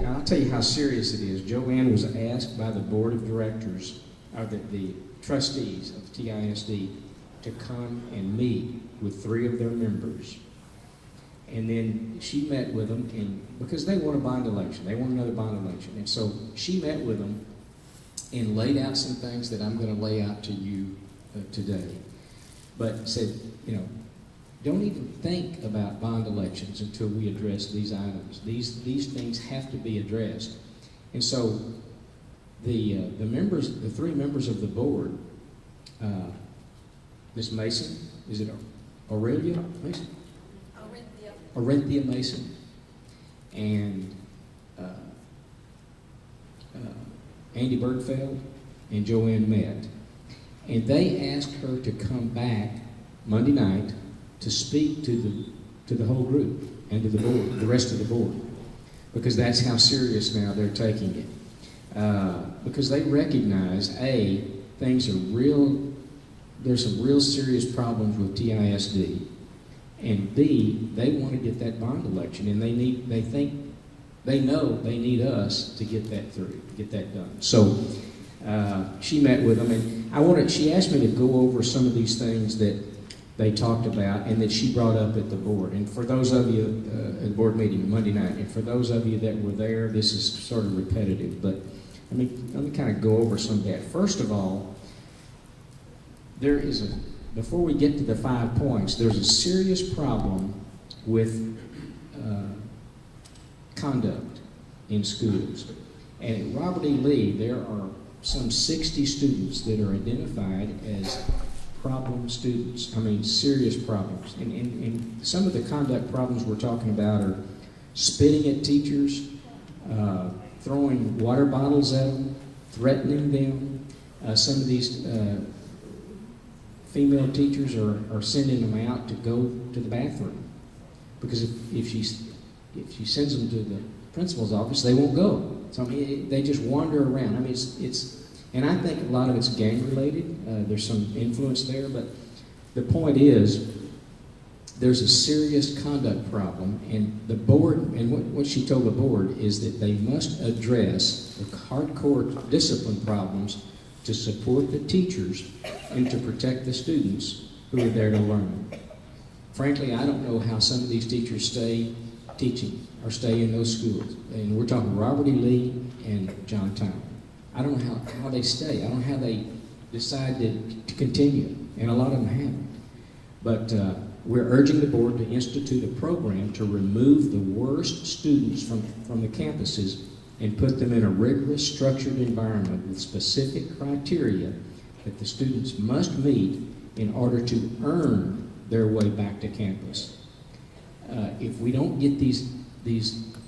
I'll tell you how serious it is. Joanne was asked by the board of directors, or the trustees of TISD, to come and meet with 3 of their members. And then she met with them, and because they want a bond election, they want another bond election. And so she met with them and laid out some things that I'm going to lay out to you today. But said, don't even think about bond elections until we address these items. These things have to be addressed. And so the 3 members of the board, Ms. Mason, is it Aurelia Mason? Aurelia Mason, and Andy Bergfeld and Joanne met. And they asked her to come back Monday night to speak to the whole group and to the board, the rest of the board, because that's how serious now they're taking it. Because they recognize, A, things are real, there's some real serious problems with TISD, and B, they want to get that bond election, and they know they need us to get that through, get that done. So she met with them, and she asked me to go over some of these things that they talked about and that she brought up at the board. And for those of you at the board meeting Monday night, and for those of you that were there, this is sort of repetitive, but let me kind of go over some of that. First of all, before we get to the 5 points, there's a serious problem with conduct in schools. And at Robert E. Lee, there are some 60 students that are identified as problem students. I mean, serious problems. And some of the conduct problems we're talking about are spitting at teachers, throwing water bottles at them, threatening them. Some of these female teachers are sending them out to go to the bathroom, because if she sends them to the principal's office, they won't go. So I mean, they just wander around. I mean, and I think a lot of it's gang related. There's some influence there, but the point is, there's a serious conduct problem, and the board, and what she told the board is that they must address the hardcore discipline problems to support the teachers and to protect the students who are there to learn. Frankly, I don't know how some of these teachers stay teaching or stay in those schools. And we're talking Robert E. Lee and John Town. I don't know how they stay. I don't know how they decide to continue, and a lot of them haven't. But we're urging the board to institute a program to remove the worst students from the campuses and put them in a rigorous, structured environment with specific criteria that the students must meet in order to earn their way back to campus. If we don't get these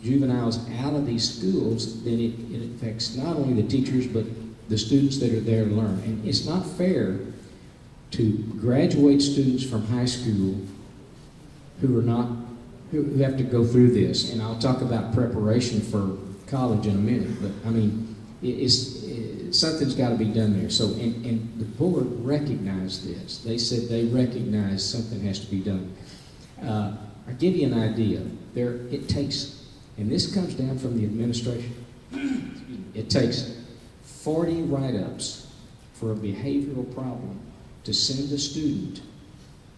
juveniles out of these schools, then it affects not only the teachers, but the students that are there to learn. And it's not fair to graduate students from high school who have to go through this. And I'll talk about preparation for college in a minute, but I mean, something's got to be done there. So, and the board recognized this. They said they recognize something has to be done. I'll give you an idea. It takes, and this comes down from the administration, it takes 40 write-ups for a behavioral problem to send a student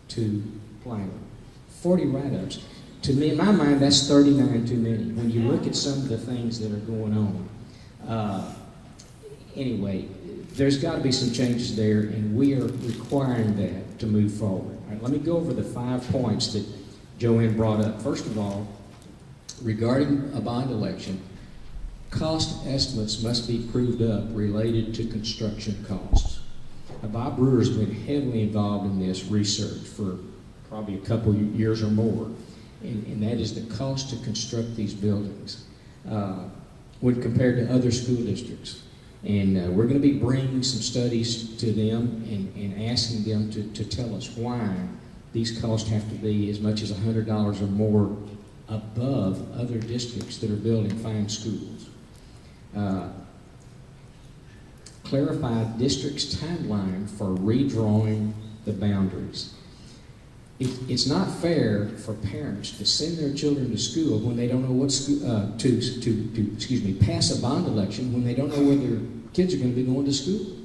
to Plano. 40 write-ups. To me, in my mind, that's 39 too many when you look at some of the things that are going on. Anyway, there's got to be some changes there, and we are requiring that to move forward. All right, let me go over the 5 points that Joanne brought up. First of all, regarding a bond election, cost estimates must be proved up related to construction costs. Bob Brewer's been heavily involved in this research for probably a couple years or more, and that is the cost to construct these buildings when compared to other school districts. And we're going to be bringing some studies to them and asking them to tell us why these costs have to be as much as $100 or more above other districts that are building fine schools. Clarify district's timeline for redrawing the boundaries. it's not fair for parents to send their children to school when they don't know what school, to pass a bond election when they don't know whether their kids are going to be going to school.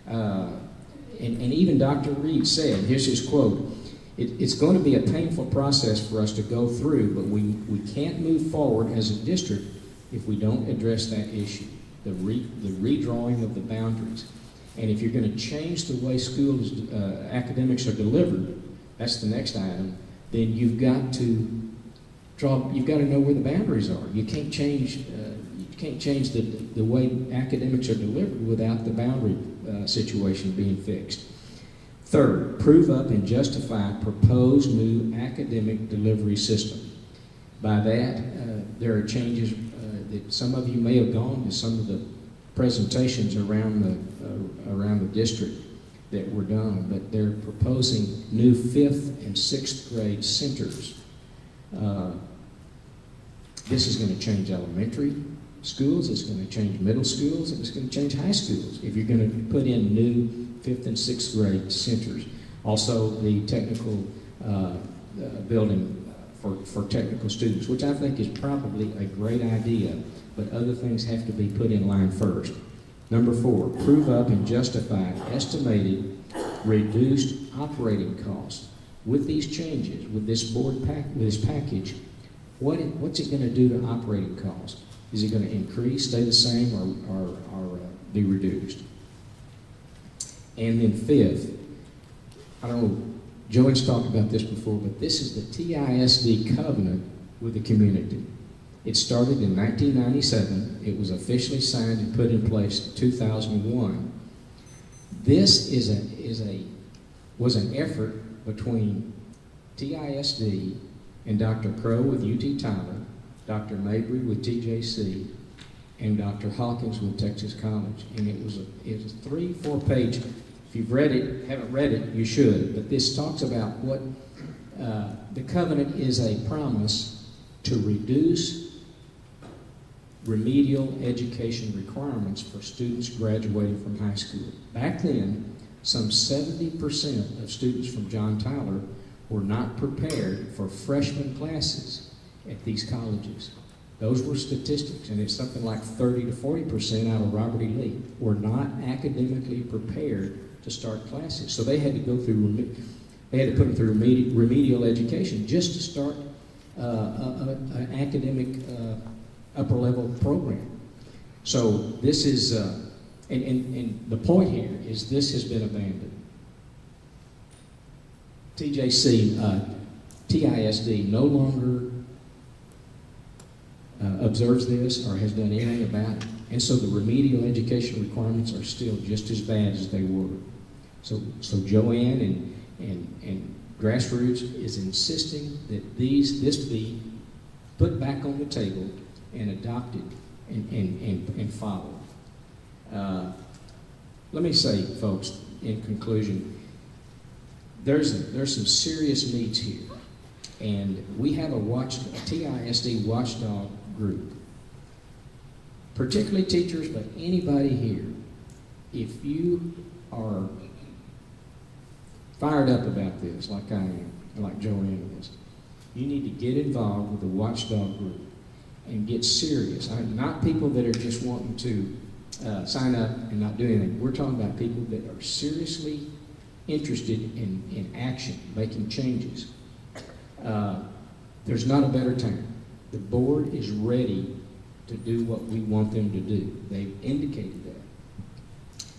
And even Dr. Reed said, here's his quote, it's going to be a painful process for us to go through, but we can't move forward as a district if we don't address that issue, the redrawing of the boundaries. And if you're going to change the way schools academics are delivered, that's the next item, then you've got to know where the boundaries are. You can't change the way academics are delivered without the boundary situation being fixed. Third, prove up and justify proposed new academic delivery system. By that, there are changes that some of you may have gone to some of the presentations around the district that were done, but they're proposing new 5th and 6th grade centers. This is going to change elementary schools, it's going to change middle schools, and it's going to change high schools if you're going to put in new 5th and 6th grade centers. Also, the technical building for technical students, which I think is probably a great idea, but other things have to be put in line first. Number 4, prove up and justify estimated reduced operating costs. With these changes, with this package, what's it going to do to operating costs? Is it going to increase, stay the same, or be reduced? And then 5th, I don't know, Joanne's talked about this before, but this is the TISD covenant with the community. It started in 1997. It was officially signed and put in place in 2001. This was an effort between TISD and Dr. Crow with UT Tyler, Dr. Mabry with TJC, and Dr. Hawkins with Texas College. And it was a 3-4 page. If you've haven't read it, you should. But this talks about what the covenant is, a promise to reduce remedial education requirements for students graduating from high school. Back then, some 70% of students from John Tyler were not prepared for freshman classes at these colleges. Those were statistics, and it's something like 30 to 40% out of Robert E. Lee were not academically prepared to start classes. So they had to go through, they had to put them through remedial education just to start an academic upper level program. So this is, and the point here is this has been abandoned. TISD no longer observes this or has done anything about it. And so the remedial education requirements are still just as bad as they were. So Joanne and Grassroots is insisting that this be put back on the table and adopted and followed. Let me say, folks, in conclusion, there's some serious needs here. And we have a TISD watchdog group, particularly teachers, but anybody here. If you are fired up about this, like I am, like Joanne is, you need to get involved with the watchdog group and get serious. Not people that are just wanting to sign up and not do anything. We're talking about people that are seriously interested in action, making changes. There's not a better time. The board is ready to do what we want them to do. They've indicated that.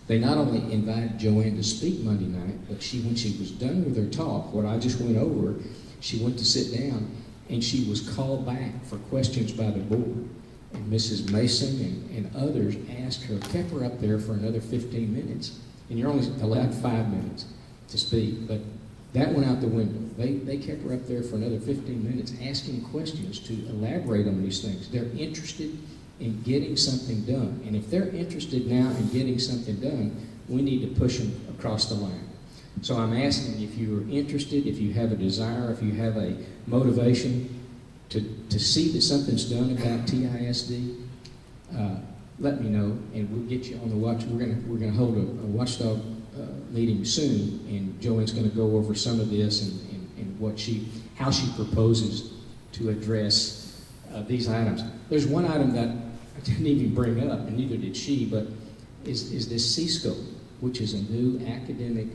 They not only invited Joanne to speak Monday night, but when she was done with her talk, what I just went over, she went to sit down and she was called back for questions by the board. And Mrs. Mason and others asked her, kept her up there for another 15 minutes. And you're only allowed 5 minutes to speak, but that went out the window. They kept her up there for another 15 minutes asking questions to elaborate on these things. They're interested in getting something done. And if they're interested now in getting something done, we need to push them across the line. So I'm asking, if you're interested, if you have a desire, if you have a motivation to see that something's done about TISD, let me know, and we'll get you on the watch. We're going to hold a watchdog meeting soon, and Joanne's going to go over some of this and how she proposes to address these items. There's one item that I didn't even bring up, and neither did she, but is this C-scope, which is a new academic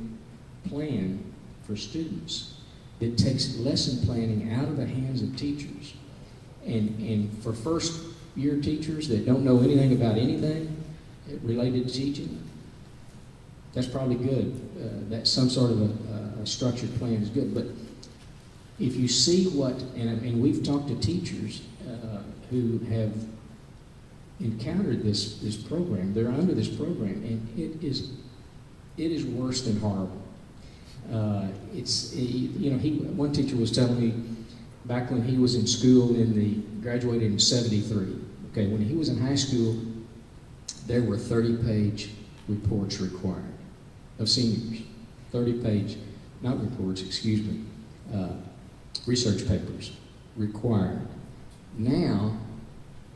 plan for students that takes lesson planning out of the hands of teachers. And for first year teachers that don't know anything about anything related to teaching, that's probably good. That some sort of a structured plan is good. But if you see what, and we've talked to teachers who have encountered this program, they're under this program, and it is worse than horrible. One teacher was telling me back when he was in school graduated in 73. Okay, when he was in high school, there were 30-page reports required of seniors. 30-page, not reports, excuse me, research papers required. Now,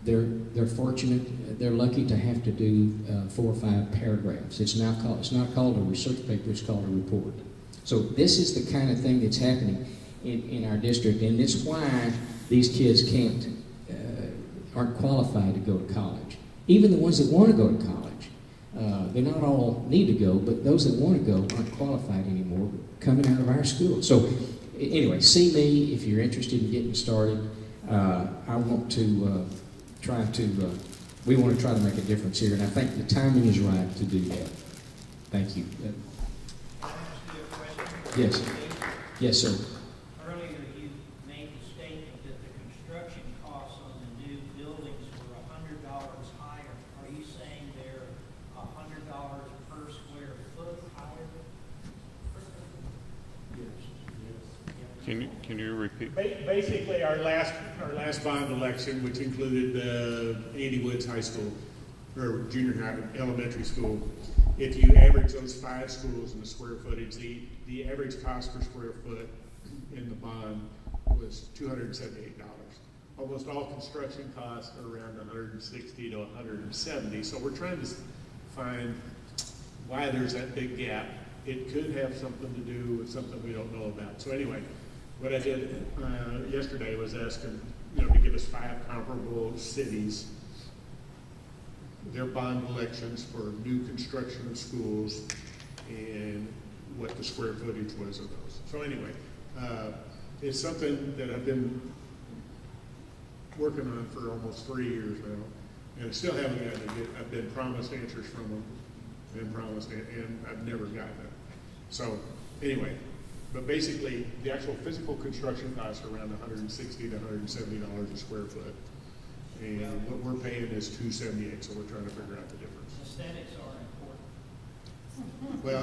they're fortunate, they're lucky to have to do 4 or 5 paragraphs. It's not called a research paper, it's called a report. So this is the kind of thing that's happening in our district, and it's why these kids aren't qualified to go to college. Even the ones that want to go to college, they not all need to go, but those that want to go aren't qualified anymore coming out of our school. So anyway, see me if you're interested in getting started. I want to we want to try to make a difference here, and I think the timing is right to do that. Thank you. Yes. Yes, sir. Earlier you made the statement that the construction costs on the new buildings were $100 higher. Are you saying they're $100 per square foot higher? Yes. Can you repeat? Basically, our last bond election, which included Andy Woods High School, or junior high, elementary school, if you average those 5 schools in the square footage, the average cost per square foot in the bond was $278. Almost all construction costs are around $160 to $170. So we're trying to find why there's that big gap. It could have something to do with something we don't know about. So anyway, what I did yesterday was ask them, to give us 5 comparable cities, their bond elections for new construction of schools, and what the square footage was of those. So anyway, it's something that I've been working on for almost 3 years now, and I still haven't gotten it. I've been promised answers from them, and I've never gotten it. So anyway, but basically the actual physical construction costs are around $160 to $170 a square foot. And what we're paying is $278, so we're trying to figure out the difference. Aesthetics are important. Well,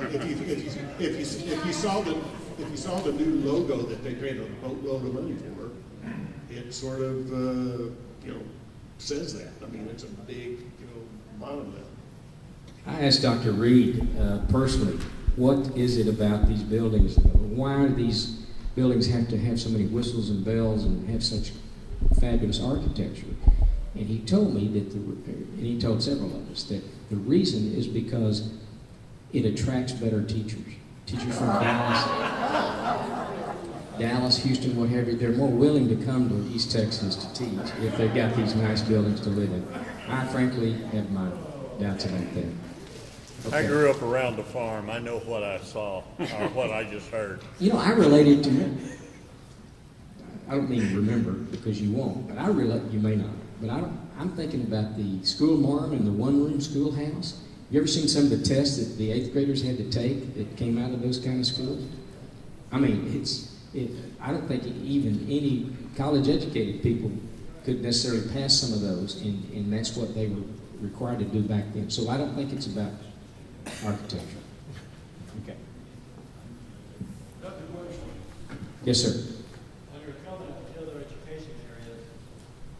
if you saw the new logo that they paid a boatload of money for, it sort of says that. I mean, it's a big monolith. I asked Dr. Reed personally, what is it about these buildings? Why do these buildings have to have so many whistles and bells and have such fabulous architecture? And he told me and he told several of us, that the reason is because it attracts better teachers. Teachers from Dallas, Houston, what have you, they're more willing to come to East Texas to teach if they've got these nice buildings to live in. I frankly have my doubts about that. Okay. I grew up around the farm. I know what I saw, or what I just heard. I related to it. I don't mean remember, because you won't, but you may not. But I'm thinking about the school marm and the one-room schoolhouse. You ever seen some of the tests that the 8th graders had to take that came out of those kind of schools? I mean, I don't think even any college-educated people could necessarily pass some of those, and that's what they were required to do back then. So I don't think it's about architecture. Okay. Dr. Worsley. Yes, sir. Under a comment of the other education areas,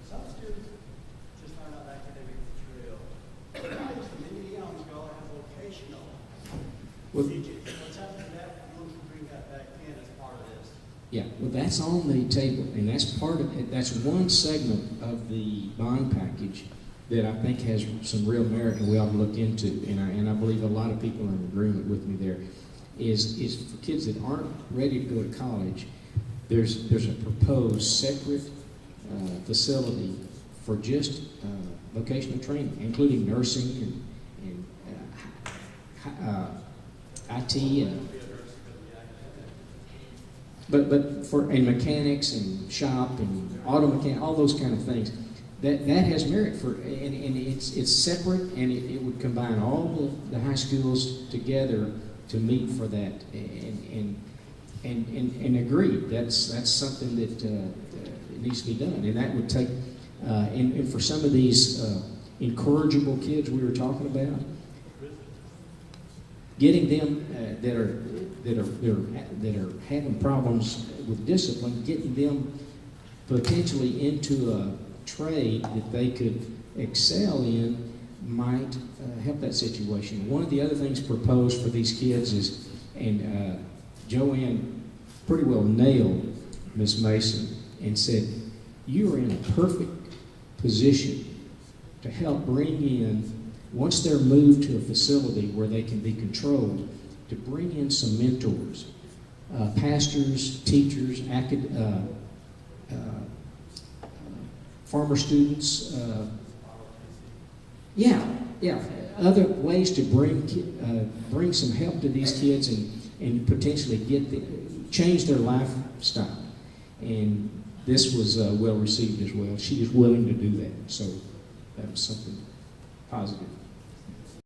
some students just are not academic material. Why does the Minneapolis go have vocational teaching? What's happened to that? We want to bring that back in as part of this. Yeah, well, that's on the table, and that's part of it. That's one segment of the bond package that I think has some real merit and we ought to look into, and I believe a lot of people are in agreement with me there, is for kids that aren't ready to go to college, there's a proposed separate facility for just vocational training, including nursing and IT and but for and mechanics and shop and auto mechanic, all those kind of things. That has merit for, and it's separate, and it would combine all the high schools together to meet for that, and agree that's something that it needs to be done, and that would take and for some of these incorrigible kids we were talking about, getting them that are having problems with discipline, getting them potentially into a trade that they could excel in might help that situation. One of the other things proposed for these kids is, and Joanne pretty well nailed Ms. Mason and said, you are in a perfect position to help bring in, once they're moved to a facility where they can be controlled, to bring in some mentors, pastors, teachers, farmer students, other ways to bring some help to these kids and potentially change their lifestyle. And this was well received as well. She is willing to do that, so that was something positive.